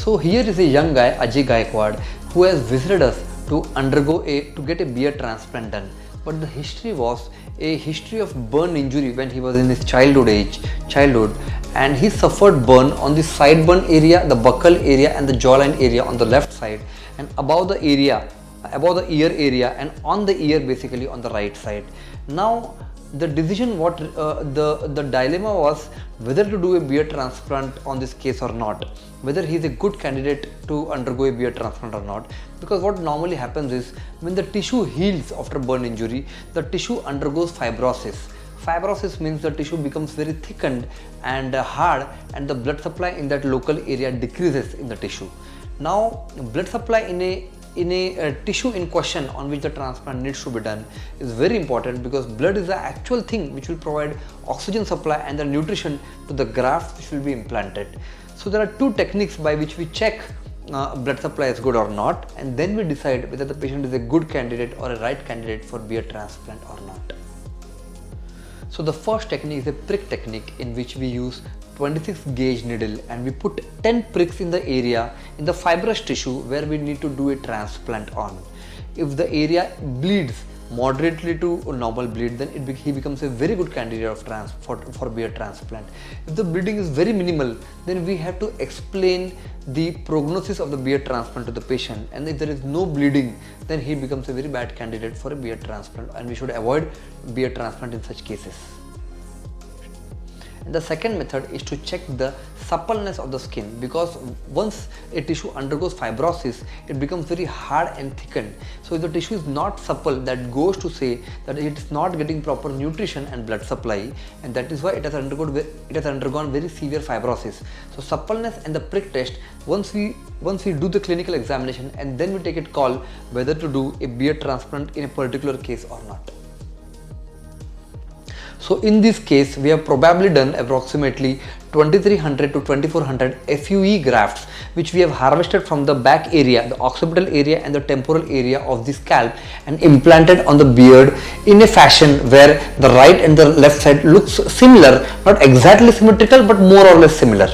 So here is a young guy, Ajay Gaikwad, who has visited us to get a beard transplant done. But the history was a history of burn injury when he was in his childhood, and he suffered burn on the side burn area, the buccal area and the jawline area on the left side, and above the ear area, and on the ear basically on the right side. Now the decision, the dilemma was whether to do a beard transplant on this case or not, whether he is a good candidate to undergo a beard transplant or not. Because what normally happens is, when the tissue heals after burn injury, the tissue undergoes fibrosis. Fibrosis means the tissue becomes very thickened and hard, and the blood supply in that local area decreases in the tissue. Now blood supply in a tissue in question on which the transplant needs to be done is very important, because blood is the actual thing which will provide oxygen supply and the nutrition to the graft which will be implanted. So there are two techniques by which we check blood supply is good or not, and then we decide whether the patient is a good candidate or a right candidate for beard transplant or not. So the first technique is a prick technique, in which we use 26 gauge needle and we put 10 pricks in the area in the fibrous tissue where we need to do a transplant on. If the area bleeds moderately to normal bleed, then he becomes a very good candidate for beard transplant. If the bleeding is very minimal, then we have to explain the prognosis of the beard transplant to the patient, and if there is no bleeding, then he becomes a very bad candidate for a beard transplant, and we should avoid beard transplant in such cases. And the second method is to check the suppleness of the skin, because once a tissue undergoes fibrosis, it becomes very hard and thickened. So if the tissue is not supple, that goes to say that it is not getting proper nutrition and blood supply, and that is why it has undergone very severe fibrosis. So suppleness and the prick test, once we do the clinical examination, and then we take a call whether to do a beard transplant in a particular case or not. So in this case, we have probably done approximately 2300 to 2400 FUE grafts, which we have harvested from the back area, the occipital area and the temporal area of the scalp, and implanted on the beard in a fashion where the right and the left side looks similar, not exactly symmetrical, but more or less similar.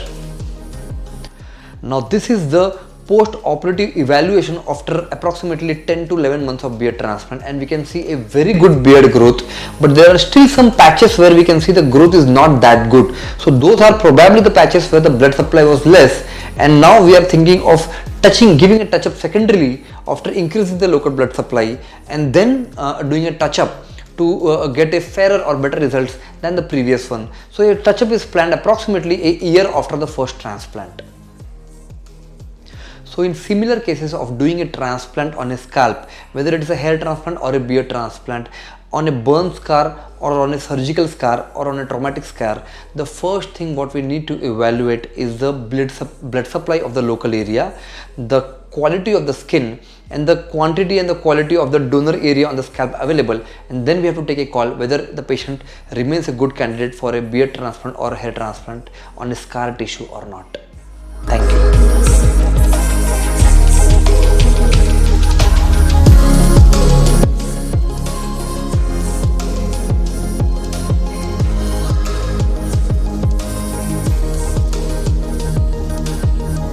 Now this is the post-operative evaluation after approximately 10 to 11 months of beard transplant, and we can see a very good beard growth, but there are still some patches where we can see the growth is not that good. So those are probably the patches where the blood supply was less, and now we are thinking of giving a touch-up secondarily after increasing the local blood supply, and then doing a touch-up to get a fairer or better results than the previous one. So a touch-up is planned approximately a year after the first transplant. So in similar cases of doing a transplant on a scalp, whether it is a hair transplant or a beard transplant, on a burn scar or on a surgical scar or on a traumatic scar, the first thing what we need to evaluate is the blood supply of the local area, the quality of the skin, and the quantity and the quality of the donor area on the scalp available, and then we have to take a call whether the patient remains a good candidate for a beard transplant or a hair transplant on a scar tissue or not.